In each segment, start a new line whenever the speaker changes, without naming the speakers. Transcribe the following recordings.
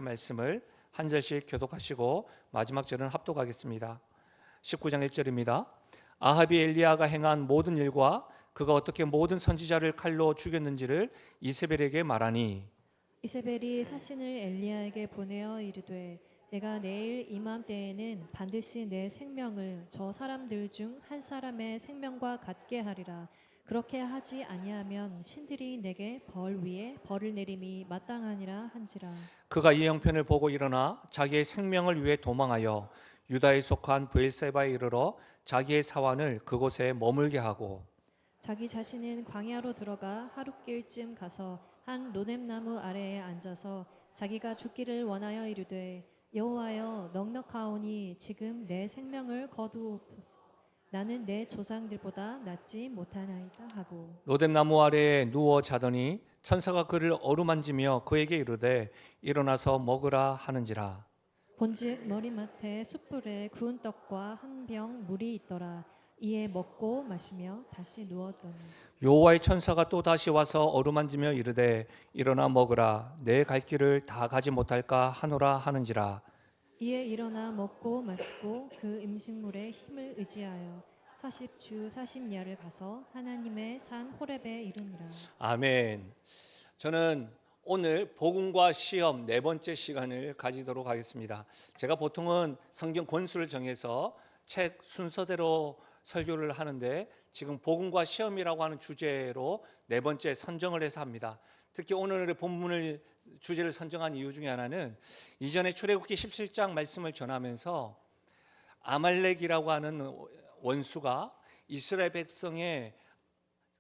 말씀을 한 절씩 교독하시고 마지막 절은 합독하겠습니다. 19장 1절입니다. 아합이 엘리야가 행한 모든 일과 그가 어떻게 모든 선지자를 칼로 죽였는지를 이세벨에게 말하니,
이세벨이 사신을 엘리야에게 보내어 이르되 내가 내일 이맘때에는 반드시 내 생명을 저 사람들 중 한 사람의 생명과 같게 하리라. 그렇게 하지 아니하면 신들이 내게 벌 위에 벌을 내림이 마땅하니라 한지라.
그가 이 형편을 보고 일어나 자기의 생명을 위해 도망하여 유다에 속한 브엘세바에 이르러 자기의 사환을 그곳에 머물게 하고,
자기 자신은 광야로 들어가 하룻길쯤 가서 한 로뎀나무 아래에 앉아서 자기가 죽기를 원하여 이르되 여호와여 넉넉하오니 지금 내 생명을 거두옵소서. 나는 내 조상들보다 낫지 못하나이다 하고
로뎀나무 아래에 누워 자더니 천사가 그를 어루만지며 그에게 이르되 일어나서 먹으라 하는지라.
본즉 머리맡에 숯불에 구운 떡과 한 병 물이 있더라. 이에 먹고 마시며 다시 누웠더니
여호와의 천사가 또 다시 와서 어루만지며 이르되 일어나 먹으라, 내 갈 길을 다 가지 못할까 하노라 하는지라.
이에 일어나 먹고 마시고 그 음식물에 힘을 의지하여 40주 40야를 가서 하나님의 산 호렙에 이르니라.
아멘. 저는 오늘 복음과 시험 네 번째 시간을 가지도록 하겠습니다. 제가 보통은 성경 권수를 정해서 책 순서대로 설교를 하는데 지금 복음과 시험이라고 하는 주제로 네 번째 선정을 해서 합니다. 특히 오늘의 본문을 주제를 선정한 이유 중에 하나는 이전에 출애굽기 17장 말씀을 전하면서 아말렉이라고 하는 원수가 이스라엘 백성의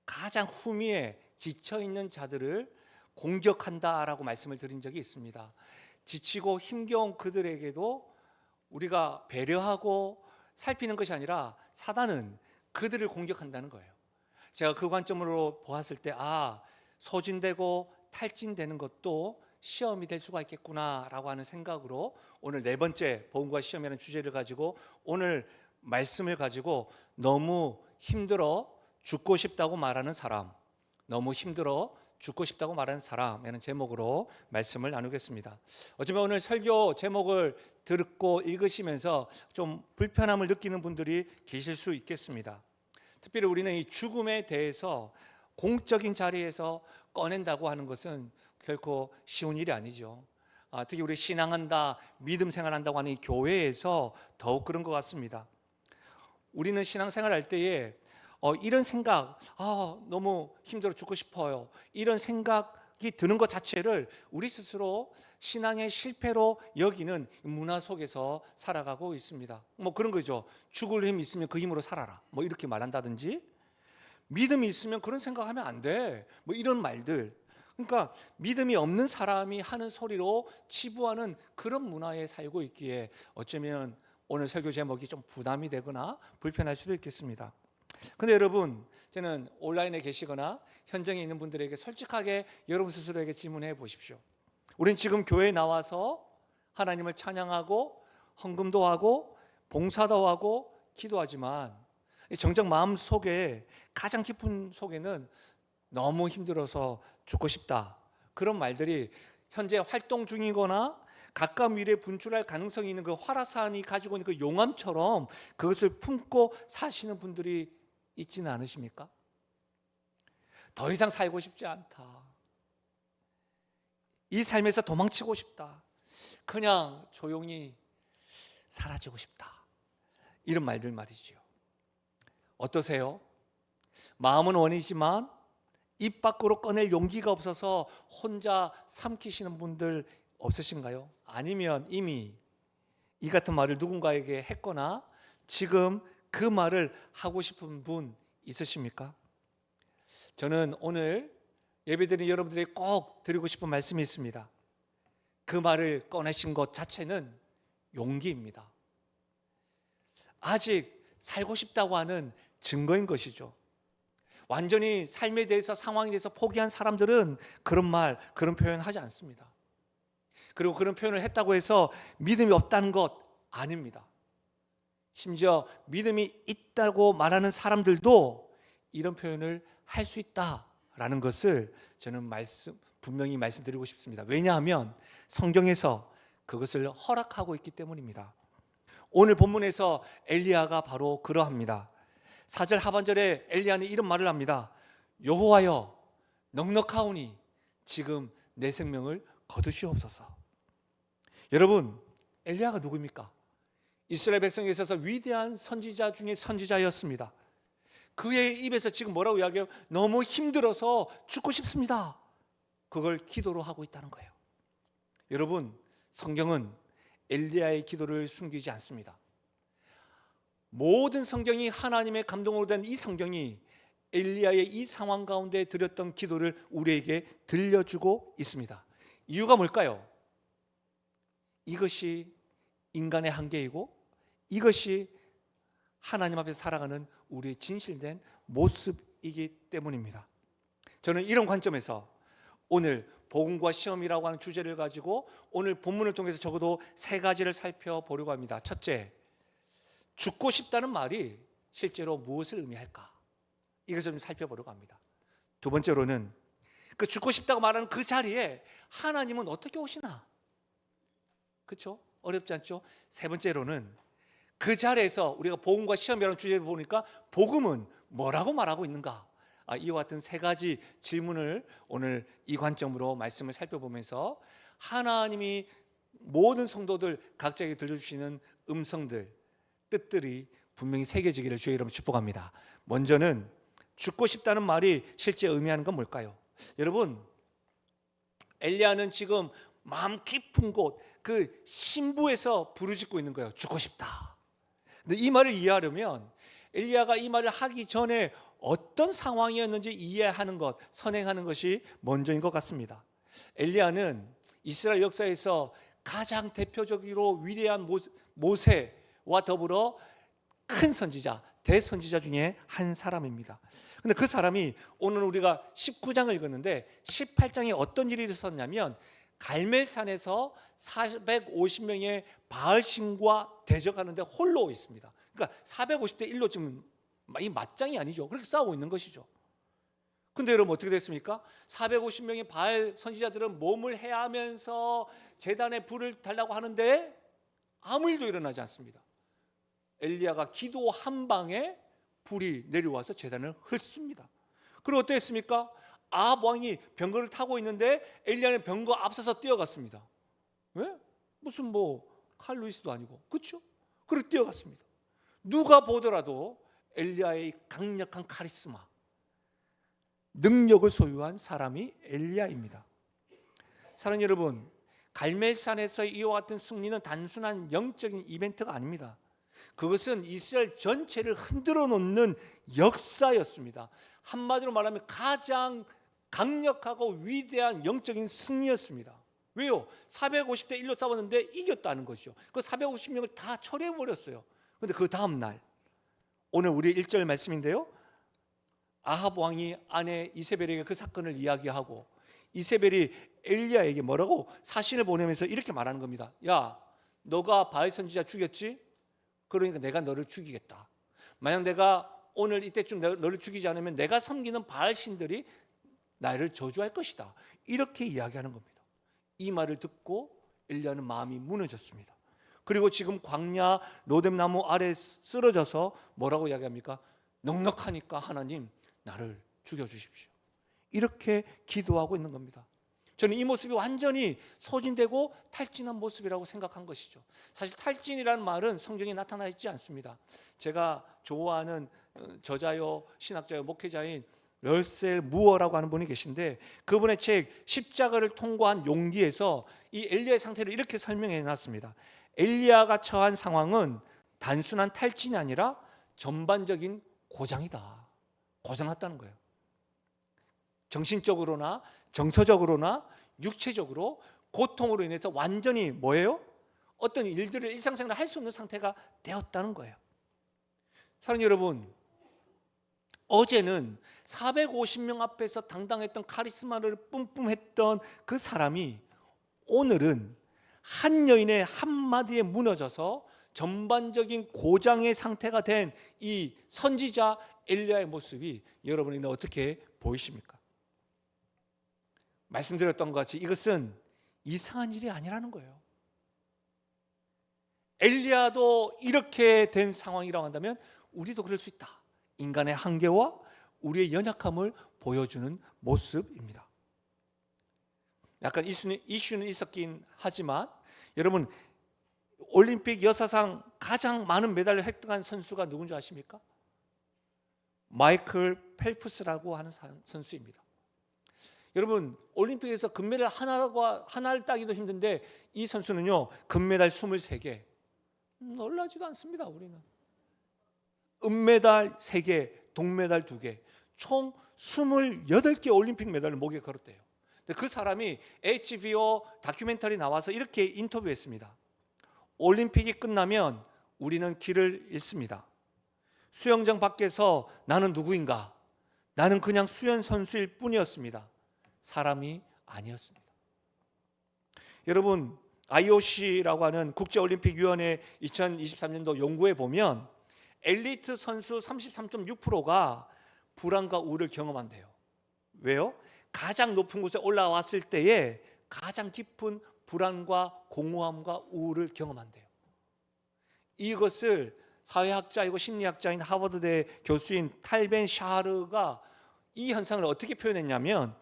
가장 후미에 지쳐 있는 자들을 공격한다라고 말씀을 드린 적이 있습니다. 지치고 힘겨운 그들에게도 우리가 배려하고 살피는 것이 아니라 사단은 그들을 공격한다는 거예요. 제가 그 관점으로 보았을 때 소진되고 탈진되는 것도 시험이 될 수가 있겠구나라고 하는 생각으로 오늘 네 번째 복음과 시험이라는 주제를 가지고 오늘 말씀을 가지고 너무 힘들어 죽고 싶다고 말하는 사람, 너무 힘들어 죽고 싶다고 말하는 사람이라는 제목으로 말씀을 나누겠습니다. 어쩌면 오늘 설교 제목을 듣고 읽으시면서 좀 불편함을 느끼는 분들이 계실 수 있겠습니다. 특별히 우리는 이 죽음에 대해서 공적인 자리에서 꺼낸다고 하는 것은 결코 쉬운 일이 아니죠. 특히 우리 신앙한다, 믿음 생활한다고 하는 이 교회에서 더욱 그런 것 같습니다. 우리는 신앙생활 할 때에 이런 생각, 너무 힘들어 죽고 싶어요, 이런 생각이 드는 것 자체를 우리 스스로 신앙의 실패로 여기는 문화 속에서 살아가고 있습니다. 뭐 그런 거죠. 죽을 힘 있으면 그 힘으로 살아라, 뭐 이렇게 말한다든지, 믿음이 있으면 그런 생각하면 안 돼, 뭐 이런 말들. 그러니까 믿음이 없는 사람이 하는 소리로 치부하는 그런 문화에 살고 있기에 어쩌면 오늘 설교 제목이 좀 부담이 되거나 불편할 수도 있겠습니다. 근데 여러분, 저는 온라인에 계시거나 현장에 있는 분들에게 솔직하게 여러분 스스로에게 질문해 보십시오. 우린 지금 교회에 나와서 하나님을 찬양하고 헌금도 하고 봉사도 하고 기도하지만 정작 마음 속에 가장 깊은 속에는 너무 힘들어서 죽고 싶다, 그런 말들이 현재 활동 중이거나 가까운 미래에 분출할 가능성이 있는 그 화라산이 가지고 있는 그 용암처럼 그것을 품고 사시는 분들이 있지는 않으십니까? 더 이상 살고 싶지 않다, 이 삶에서 도망치고 싶다, 그냥 조용히 사라지고 싶다, 이런 말들 말이죠. 어떠세요? 마음은 원이지만 입 밖으로 꺼낼 용기가 없어서 혼자 삼키시는 분들 없으신가요? 아니면 이미 이 같은 말을 누군가에게 했거나 지금 그 말을 하고 싶은 분 있으십니까? 저는 오늘 예배드리는 여러분들에게 꼭 드리고 싶은 말씀이 있습니다. 그 말을 꺼내신 것 자체는 용기입니다. 아직 살고 싶다고 하는 증거인 것이죠. 완전히 삶에 대해서, 상황에 대해서 포기한 사람들은 그런 말, 그런 표현 하지 않습니다. 그리고 그런 표현을 했다고 해서 믿음이 없다는 것 아닙니다. 심지어 믿음이 있다고 말하는 사람들도 이런 표현을 할 수 있다라는 것을 저는 분명히 말씀드리고 싶습니다. 왜냐하면 성경에서 그것을 허락하고 있기 때문입니다. 오늘 본문에서 엘리야가 바로 그러합니다. 4절 하반절에 엘리야는 이런 말을 합니다. 여호와여 넉넉하오니 지금 내 생명을 거두시옵소서. 여러분, 엘리야가 누구입니까? 이스라엘 백성에 있어서 위대한 선지자 중에 선지자였습니다. 그의 입에서 지금 뭐라고 이야기해요? 너무 힘들어서 죽고 싶습니다. 그걸 기도로 하고 있다는 거예요. 여러분, 성경은 엘리야의 기도를 숨기지 않습니다. 모든 성경이 하나님의 감동으로 된 이 성경이 엘리야의 이 상황 가운데 드렸던 기도를 우리에게 들려주고 있습니다. 이유가 뭘까요? 이것이 인간의 한계이고 이것이 하나님 앞에 살아가는 우리의 진실된 모습이기 때문입니다. 저는 이런 관점에서 오늘 복음과 시험이라고 하는 주제를 가지고 오늘 본문을 통해서 적어도 3가지를 살펴보려고 합니다. 첫째, 죽고 싶다는 말이 실제로 무엇을 의미할까? 이것을 좀 살펴보려고 합니다. 두 번째로는 그 죽고 싶다고 말하는 그 자리에 하나님은 어떻게 오시나? 그렇죠? 어렵지 않죠? 세 번째로는 그 자리에서 우리가 복음과 시험이라는 주제를 보니까 복음은 뭐라고 말하고 있는가? 이와 같은 3가지 질문을 오늘 이 관점으로 말씀을 살펴보면서 하나님이 모든 성도들 각자에게 들려주시는 음성들, 뜻들이 분명히 새겨지기를 주의 이름으로 축복합니다. 먼저는 죽고 싶다는 말이 실제 의미하는 건 뭘까요? 여러분, 엘리야는 지금 마음 깊은 곳, 그 심부에서 부르짖고 있는 거예요. 죽고 싶다. 근데 이 말을 이해하려면 엘리야가 이 말을 하기 전에 어떤 상황이었는지 이해하는 것, 선행하는 것이 먼저인 것 같습니다. 엘리야는 이스라엘 역사에서 가장 대표적으로 위대한 모세와 더불어 큰 선지자, 대선지자 중에 한 사람입니다. 근데 그 사람이 오늘 우리가 19장을 읽었는데 18장에 어떤 일이 있었냐면 갈멜산에서 450명의 바알신과 대적하는데 홀로 있습니다. 그러니까 450대 1로 지금 이 맞짱이 아니죠. 그렇게 싸우고 있는 것이죠. 근데 여러분 어떻게 됐습니까? 450명의 바알 선지자들은 몸을 해하면서 제단에 불을 달라고 하는데 아무 일도 일어나지 않습니다. 엘리야가 기도 한 방에 불이 내려와서 제단을 헐습니다. 그리고 어땠습니까? 아합 왕이 병거를 타고 있는데 엘리야는 병거 앞서서 뛰어갔습니다. 왜? 무슨 뭐 칼루이스도 아니고, 그렇죠? 그리고 뛰어갔습니다. 누가 보더라도 엘리야의 강력한 카리스마, 능력을 소유한 사람이 엘리야입니다. 사랑하는 여러분, 갈멜산에서 이와 같은 승리는 단순한 영적인 이벤트가 아닙니다. 그것은 이스라엘 전체를 흔들어 놓는 역사였습니다. 한마디로 말하면 가장 강력하고 위대한 영적인 승리였습니다. 왜요? 450대 1로 싸웠는데 이겼다는 것이죠. 그 450명을 다 처리해버렸어요. 그런데 그 다음 날, 오늘 우리 1절 말씀인데요, 아합 왕이 아내 이세벨에게 그 사건을 이야기하고 이세벨이 엘리야에게 뭐라고 사신을 보내면서 이렇게 말하는 겁니다. 야, 너가 바알 선지자 죽였지? 그러니까 내가 너를 죽이겠다. 만약 내가 오늘 이때쯤 너를 죽이지 않으면 내가 섬기는 바알 신들이 나를 저주할 것이다. 이렇게 이야기하는 겁니다. 이 말을 듣고 엘리야는 마음이 무너졌습니다. 그리고 지금 광야 로뎀나무 아래 쓰러져서 뭐라고 이야기합니까? 넉넉하니까 하나님 나를 죽여주십시오. 이렇게 기도하고 있는 겁니다. 저는 이 모습이 완전히 소진되고 탈진한 모습이라고 생각한 것이죠. 사실 탈진이라는 말은 성경에 나타나 있지 않습니다. 제가 좋아하는 저자요, 신학자요, 목회자인 러셀 무어라고 하는 분이 계신데 그분의 책 십자가를 통과한 용기에서 이 엘리야의 상태를 이렇게 설명해 놨습니다. 엘리야가 처한 상황은 단순한 탈진이 아니라 전반적인 고장이다. 고장났다는 거예요. 정신적으로나 정서적으로나 육체적으로 고통으로 인해서 완전히 뭐예요? 어떤 일들을 일상생활 할 수 없는 상태가 되었다는 거예요. 사랑하는 여러분, 어제는 450명 앞에서 당당했던 카리스마를 뿜뿜했던 그 사람이 오늘은 한 여인의 한마디에 무너져서 전반적인 고장의 상태가 된 이 선지자 엘리야의 모습이 여러분에게 어떻게 보이십니까? 말씀드렸던 것 같이 이것은 이상한 일이 아니라는 거예요. 엘리야도 이렇게 된 상황이라고 한다면 우리도 그럴 수 있다. 인간의 한계와 우리의 연약함을 보여주는 모습입니다. 약간 이슈는 있었긴 하지만 여러분, 올림픽 역사상 가장 많은 메달을 획득한 선수가 누군지 아십니까? 마이클 펠프스라고 하는 선수입니다. 여러분, 올림픽에서 금메달 하나를 따기도 힘든데 이 선수는요, 금메달 23개. 놀라지도 않습니다. 우리는 은메달 3개, 동메달 2개, 총 28개 올림픽 메달을 목에 걸었대요. 근데 그 사람이 HBO 다큐멘터리 나와서 이렇게 인터뷰했습니다. 올림픽이 끝나면 우리는 길을 잃습니다. 수영장 밖에서 나는 누구인가? 나는 그냥 수영 선수일 뿐이었습니다. 사람이 아니었습니다. 여러분, IOC라고 하는 국제올림픽위원회 2023년도 연구에 보면 엘리트 선수 33.6%가 불안과 우울을 경험한대요. 왜요? 가장 높은 곳에 올라왔을 때에 가장 깊은 불안과 공허함과 우울을 경험한대요. 이것을 사회학자이고 심리학자인 하버드대 교수인 탈벤 샤르가 이 현상을 어떻게 표현했냐면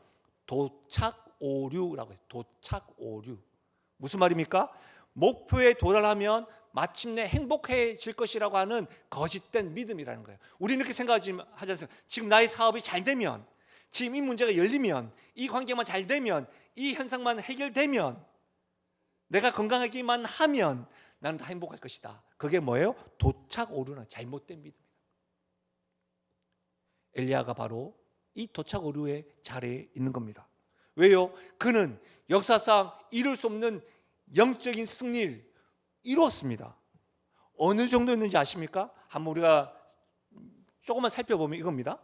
도착 오류라고 해요. 도착 오류. 무슨 말입니까? 목표에 도달하면 마침내 행복해질 것이라고 하는 거짓된 믿음이라는 거예요. 우리는 이렇게 생각하지 않습니까? 지금 나의 사업이 잘 되면, 지금 이 문제가 열리면, 이 관계만 잘 되면, 이 현상만 해결되면, 내가 건강하기만 하면 나는 다 행복할 것이다. 그게 뭐예요? 도착 오류는 잘못된 믿음이다. 엘리야가 바로 이 도착 오류의 자리에 있는 겁니다. 왜요? 그는 역사상 이룰 수 없는 영적인 승리를 이루었습니다. 어느 정도였는지 아십니까? 한번 우리가 조금만 살펴보면 이겁니다.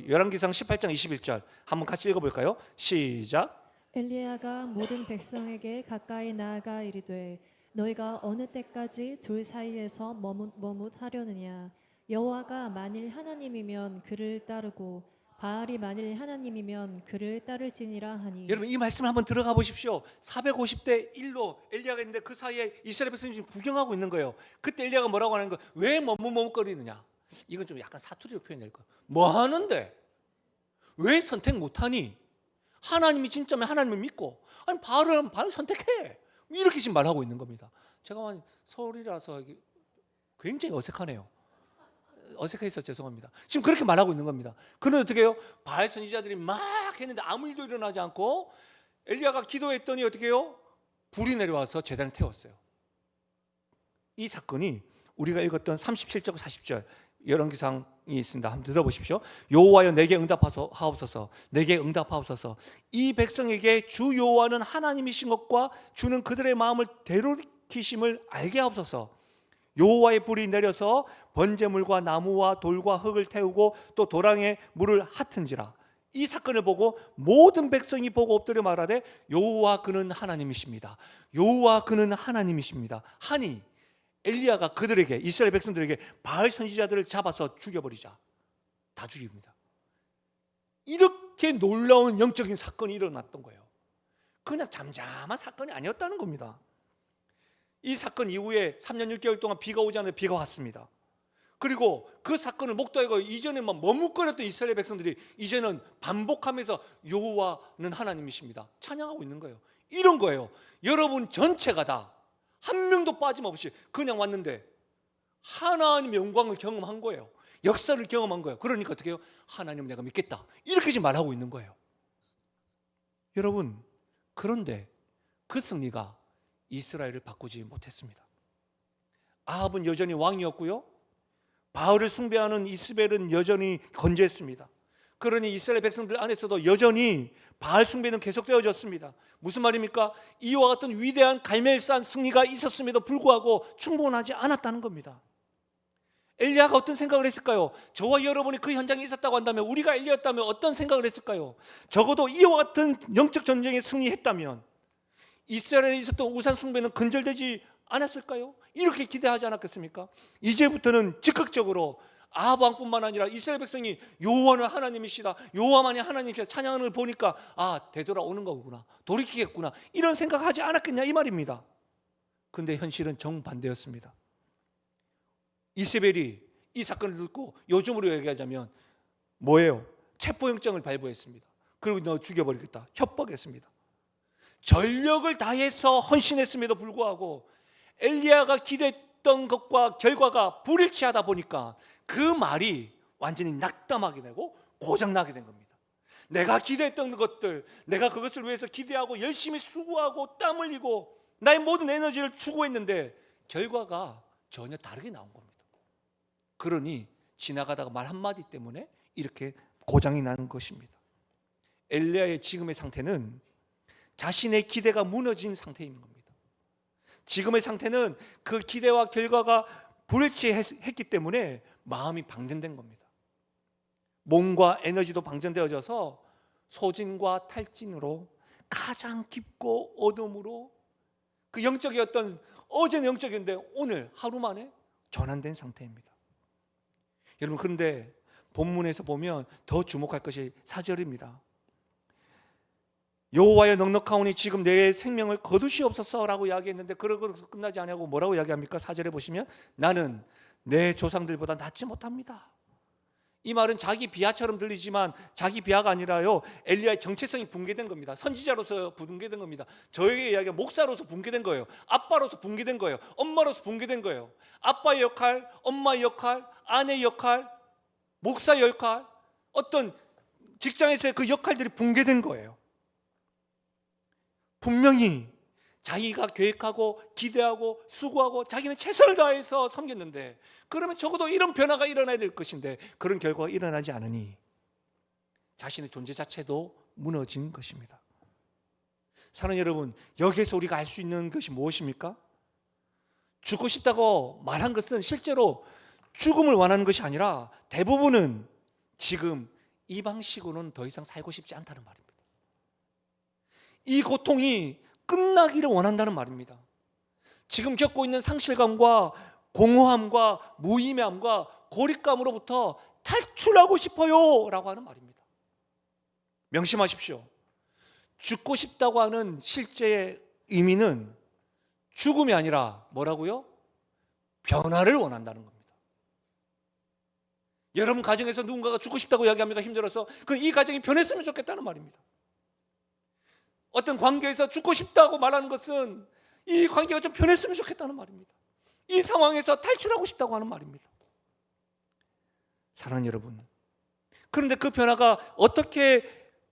열왕기상 18장 21절 한번 같이 읽어볼까요? 시작.
엘리야가 모든 백성에게 가까이 나아가 이르되 너희가 어느 때까지 둘 사이에서 머뭇하려느냐? 여호와가 만일 하나님이면 그를 따르고 바알이 만일 하나님이면 그를 따를지니라 하니.
여러분, 이 말씀 한번 들어가 보십시오. 450대 1로 엘리야가 있는데 그 사이에 이스라엘 백성이 지금 구경하고 있는 거예요. 그때 엘리야가 뭐라고 하는 거예요? 왜 머뭇거리느냐? 이건 좀 약간 사투리로 표현될 거예요. 뭐 하는데? 왜 선택 못하니? 하나님이 진짜면 하나님을 믿고, 아니 바알은 바알 선택해. 이렇게 지금 말하고 있는 겁니다. 제가 서울이라서 굉장히 어색하네요. 어색해서 죄송합니다. 지금 그렇게 말하고 있는 겁니다. 그는 어떻게 해요? 바알 선지자들이 막 했는데 아무 일도 일어나지 않고 엘리야가 기도했더니 어떻게 해요? 불이 내려와서 제단을 태웠어요. 이 사건이 우리가 읽었던 37절 40절 열왕기상이 있습니다. 한번 들어보십시오. 여호와여 내게 응답하옵소서. 내게 응답하옵소서. 이 백성에게 주 여호와는 하나님이신 것과 주는 그들의 마음을 되돌이키심을 알게 하옵소서. 여호와의 불이 내려서 번제물과 나무와 돌과 흙을 태우고 또 도랑에 물을 핫은지라. 이 사건을 보고 모든 백성이 보고 엎드려 말하되 여호와 그는 하나님이십니다. 여호와 그는 하나님이십니다. 하니 엘리야가 그들에게, 이스라엘 백성들에게 바알 선지자들을 잡아서 죽여버리자. 다 죽입니다. 이렇게 놀라운 영적인 사건이 일어났던 거예요. 그냥 잠잠한 사건이 아니었다는 겁니다. 이 사건 이후에 3년 6개월 동안 비가 오지 않는데 비가 왔습니다. 그리고 그 사건을 목도하고 이전에만 머뭇거렸던 이스라엘 백성들이 이제는 반복하면서 여호와는 하나님이십니다. 찬양하고 있는 거예요. 이런 거예요. 여러분 전체가 다 한 명도 빠짐없이 그냥 왔는데 하나님의 영광을 경험한 거예요. 역사를 경험한 거예요. 그러니까 어떻게 해요? 하나님 내가 믿겠다. 이렇게 지금 말하고 있는 거예요. 여러분, 그런데 그 승리가 이스라엘을 바꾸지 못했습니다. 아합은 여전히 왕이었고요, 바알을 숭배하는 이스벨은 여전히 건재했습니다. 그러니 이스라엘 백성들 안에서도 여전히 바알 숭배는 계속되어졌습니다. 무슨 말입니까? 이와 같은 위대한 갈멜산 승리가 있었음에도 불구하고 충분하지 않았다는 겁니다. 엘리야가 어떤 생각을 했을까요? 저와 여러분이 그 현장에 있었다고 한다면, 우리가 엘리야였다면 어떤 생각을 했을까요? 적어도 이와 같은 영적 전쟁에 승리했다면 이스라엘에 있었던 우상 숭배는 근절되지 않았을까요? 이렇게 기대하지 않았겠습니까? 이제부터는 적극적으로 아합 왕뿐만 아니라 이스라엘 백성이 여호와는 하나님이시다, 여호와만이 하나님이시다 찬양을 보니까 되돌아오는 거구나, 돌이키겠구나, 이런 생각하지 않았겠냐 이 말입니다. 근데 현실은 정반대였습니다. 이세벨이 이 사건을 듣고 요즘으로 얘기하자면 뭐예요? 체포영장을 발부했습니다. 그리고 너 죽여버리겠다 협박했습니다. 전력을 다해서 헌신했음에도 불구하고 엘리야가 기대했던 것과 결과가 불일치하다 보니까 그 말이 완전히 낙담하게 되고 고장나게 된 겁니다. 내가 기대했던 것들, 내가 그것을 위해서 기대하고 열심히 수고하고 땀 흘리고 나의 모든 에너지를 추구했는데 결과가 전혀 다르게 나온 겁니다. 그러니 지나가다가 말 한마디 때문에 이렇게 고장이 나는 것입니다. 엘리야의 지금의 상태는 자신의 기대가 무너진 상태인 겁니다. 지금의 상태는 그 기대와 결과가 불일치했기 때문에 마음이 방전된 겁니다. 몸과 에너지도 방전되어져서 소진과 탈진으로 가장 깊고 어둠으로 그 영적이었던 어제는 영적이었는데 오늘 하루 만에 전환된 상태입니다. 여러분, 그런데 본문에서 보면 더 주목할 것이 4절입니다. 여호와여 넉넉하오니 지금 내 생명을 거두시옵소서라고 이야기했는데 그러고 끝나지 않냐고 뭐라고 이야기합니까? 4절에 보시면 나는 내 조상들보다 낫지 못합니다. 이 말은 자기 비하처럼 들리지만 자기 비하가 아니라요, 엘리야의 정체성이 붕괴된 겁니다. 선지자로서 붕괴된 겁니다. 저에게 이야기가 목사로서 붕괴된 거예요. 아빠로서 붕괴된 거예요. 엄마로서 붕괴된 거예요. 아빠의 역할, 엄마의 역할, 아내의 역할, 목사의 역할, 어떤 직장에서의 그 역할들이 붕괴된 거예요. 분명히 자기가 계획하고 기대하고 수고하고 자기는 최선을 다해서 섬겼는데 그러면 적어도 이런 변화가 일어나야 될 것인데 그런 결과가 일어나지 않으니 자신의 존재 자체도 무너진 것입니다. 사랑하는 여러분, 여기에서 우리가 알 수 있는 것이 무엇입니까? 죽고 싶다고 말한 것은 실제로 죽음을 원하는 것이 아니라 대부분은 지금 이 방식으로는 더 이상 살고 싶지 않다는 말입니다. 이 고통이 끝나기를 원한다는 말입니다. 지금 겪고 있는 상실감과 공허함과 무의미함과 고립감으로부터 탈출하고 싶어요 라고 하는 말입니다. 명심하십시오. 죽고 싶다고 하는 실제의 의미는 죽음이 아니라 뭐라고요? 변화를 원한다는 겁니다. 여러분 가정에서 누군가가 죽고 싶다고 이야기합니까? 힘들어서 이 가정이 변했으면 좋겠다는 말입니다. 어떤 관계에서 죽고 싶다고 말하는 것은 이 관계가 좀 변했으면 좋겠다는 말입니다. 이 상황에서 탈출하고 싶다고 하는 말입니다. 사랑하는 여러분, 그런데 그 변화가 어떻게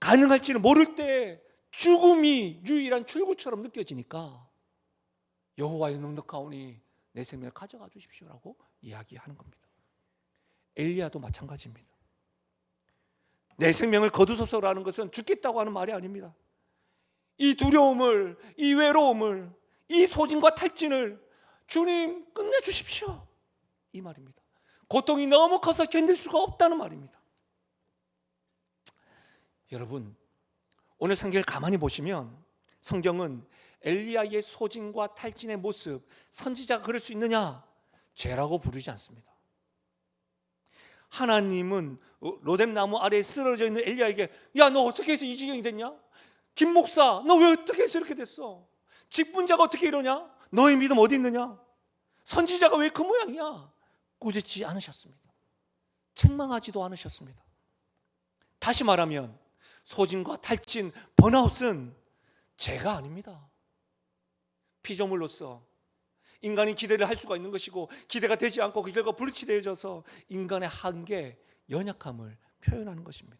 가능할지는 모를 때 죽음이 유일한 출구처럼 느껴지니까 여호와의 넉넉하오니 내 생명을 가져가 주십시오라고 이야기하는 겁니다. 엘리야도 마찬가지입니다. 내 생명을 거두소서라는 것은 죽겠다고 하는 말이 아닙니다. 이 두려움을, 이 외로움을, 이 소진과 탈진을 주님 끝내주십시오 이 말입니다. 고통이 너무 커서 견딜 수가 없다는 말입니다. 여러분, 오늘 성경을 가만히 보시면 성경은 엘리야의 소진과 탈진의 모습, 선지자가 그럴 수 있느냐? 죄라고 부르지 않습니다. 하나님은 로뎀나무 아래에 쓰러져 있는 엘리야에게 야, 너 어떻게 해서 이 지경이 됐냐? 김 목사, 너 왜 어떻게 해서 이렇게 됐어? 직분자가 어떻게 이러냐? 너의 믿음 어디 있느냐? 선지자가 왜 그 모양이야? 꾸짖지 않으셨습니다. 책망하지도 않으셨습니다. 다시 말하면 소진과 탈진, 번아웃은 죄가 아닙니다. 피조물로서 인간이 기대를 할 수가 있는 것이고 기대가 되지 않고 그 결과 불일치되어져서 인간의 한계, 연약함을 표현하는 것입니다.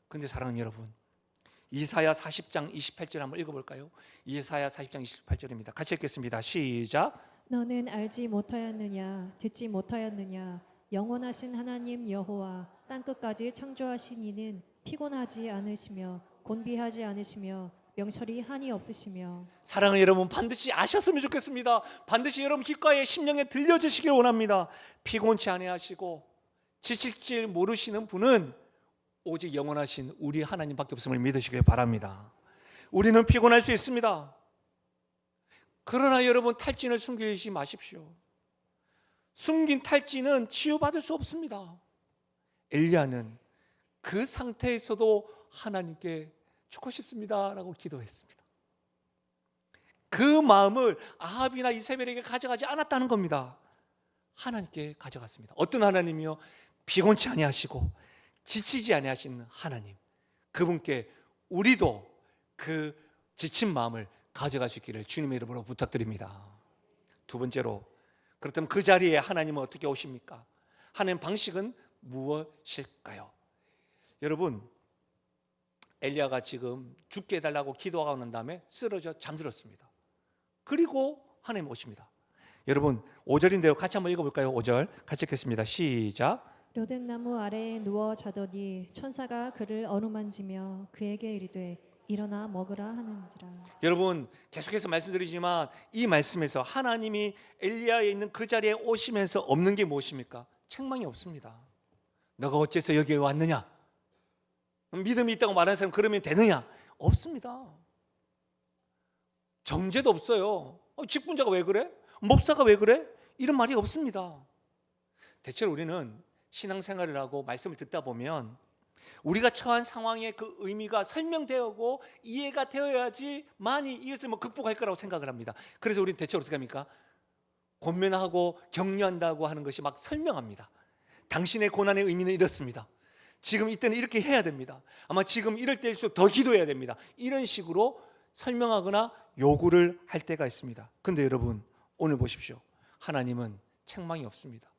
그런데 사랑하는 여러분, 이사야 40장 28절 한번 읽어볼까요? 이사야 40장 28절입니다. 같이 읽겠습니다. 시작.
너는 알지 못하였느냐 듣지 못하였느냐 영원하신 하나님 여호와 땅끝까지 창조하신 이는 피곤하지 않으시며 곤비하지 않으시며 명철이 한이 없으시며.
사랑하는 여러분, 반드시 아셨으면 좋겠습니다. 반드시 여러분 귓가에 심령에 들려주시길 원합니다. 피곤치 아니하시고 지칠 줄 모르시는 분은 오직 영원하신 우리 하나님밖에 없음을 믿으시길 바랍니다. 우리는 피곤할 수 있습니다. 그러나 여러분 탈진을 숨기지 마십시오. 숨긴 탈진은 치유받을 수 없습니다. 엘리야는 그 상태에서도 하나님께 죽고 싶습니다라고 기도했습니다. 그 마음을 아합이나 이세벨에게 가져가지 않았다는 겁니다. 하나님께 가져갔습니다. 어떤 하나님이요? 피곤치 아니하시고 지치지 아니하시는 하나님. 그분께 우리도 그 지친 마음을 가져갈 수 있기를 주님의 이름으로 부탁드립니다. 두 번째로, 그렇다면 그 자리에 하나님은 어떻게 오십니까? 하나님 방식은 무엇일까요? 여러분, 엘리야가 지금 죽게 해달라고 기도하고 난 다음에 쓰러져 잠들었습니다. 그리고 하나님 오십니다. 여러분 5절인데요. 같이 한번 읽어볼까요? 5절 같이 읽겠습니다. 시작.
로뎀나무 아래에 누워 자더니 천사가 그를 어루만지며 그에게 이르되 일어나 먹으라 하는지라.
여러분 계속해서 말씀드리지만 이 말씀에서 하나님이 엘리야에 있는 그 자리에 오시면서 없는 게 무엇입니까? 책망이 없습니다. 너가 어째서 여기에 왔느냐? 믿음이 있다고 말하는 사람 그러면 되느냐? 없습니다. 정죄도 없어요. 직분자가 왜 그래? 목사가 왜 그래? 이런 말이 없습니다. 대체로 우리는 신앙생활을 하고 말씀을 듣다 보면 우리가 처한 상황의 그 의미가 설명되고 이해가 되어야지만이 이것을 극복할 거라고 생각을 합니다. 그래서 우리는 대체로 어떻게 합니까? 권면하고 격려한다고 하는 것이 막 설명합니다. 당신의 고난의 의미는 이렇습니다. 지금 이때는 이렇게 해야 됩니다. 아마 지금 이럴 때일수록 더 기도해야 됩니다. 이런 식으로 설명하거나 요구를 할 때가 있습니다. 그런데 여러분 오늘 보십시오. 하나님은 책망이 없습니다.